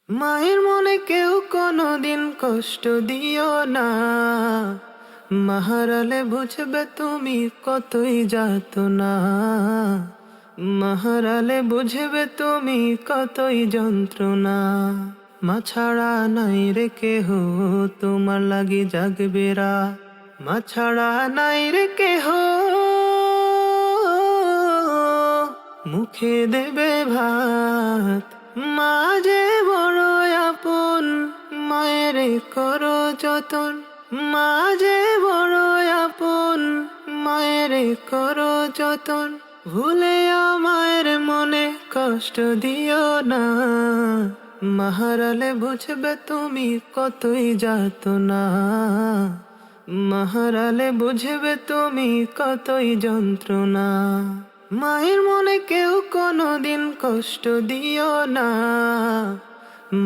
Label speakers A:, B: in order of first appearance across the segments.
A: মায়ের মনে কেউ কোনোদিন কষ্ট দিও না, মাহারালে বুঝবে তুমি কতই যাতনা। মাহারালে বুঝবে তুমি কতই যন্ত্রণা। মা ছাড়া নাই রে কেহ তোমার লাগি জাগবে রাত, মা ছাড়া নাই রে কেহ মুখে দেবে ভাত। মা যে বড় আপন, মায়ের করো যতন। মা যে বড় আপন, মায়ের করো যতন। ভুলেও মায়ের মনে কষ্ট দিও না, মাহারালে বুঝবে তুমি কতই যাতনা। মাহারালে বুঝবে তুমি কতই যন্ত্রণা। মায়ের মনে কেউ কোনোদিন কষ্ট দিও না,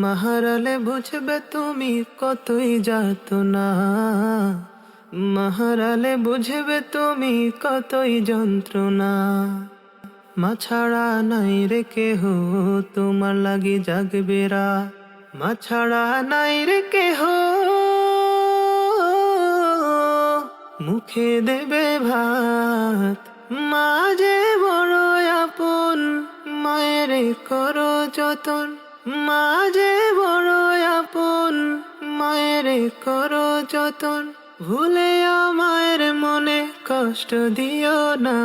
A: মাহারালে বুঝবে তুমি কতই যাতনা। মাহারালে বুঝবে তুমি কতই যন্ত্রণা। মা ছাড়া নাই রে কেহ তোমার লাগি জাগবে রাত, মা ছাড়া নাই রে কেহ মুখে দেবে ভাত। মা যে বড় আপন, মায়ের করো যতন। মা যে বড় আপন, মায়ের করো যতন। ভুলেও মায়ের মনে কষ্ট দিও না,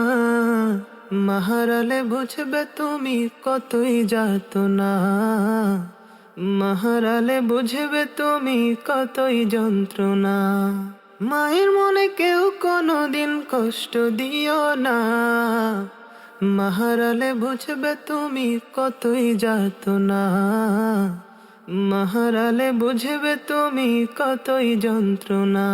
A: মাহারালে বুঝবে তুমি কতই যাতনা। মাহারালে বুঝবে তুমি কতই যন্ত্রণা। মায়ের মনে কেউ কোনোদিন কষ্ট দিও না, মাহারালে বুঝবে তুমি কতই যাতনা। মাহারালে বুঝবে তুমি কতই যন্ত্রণা।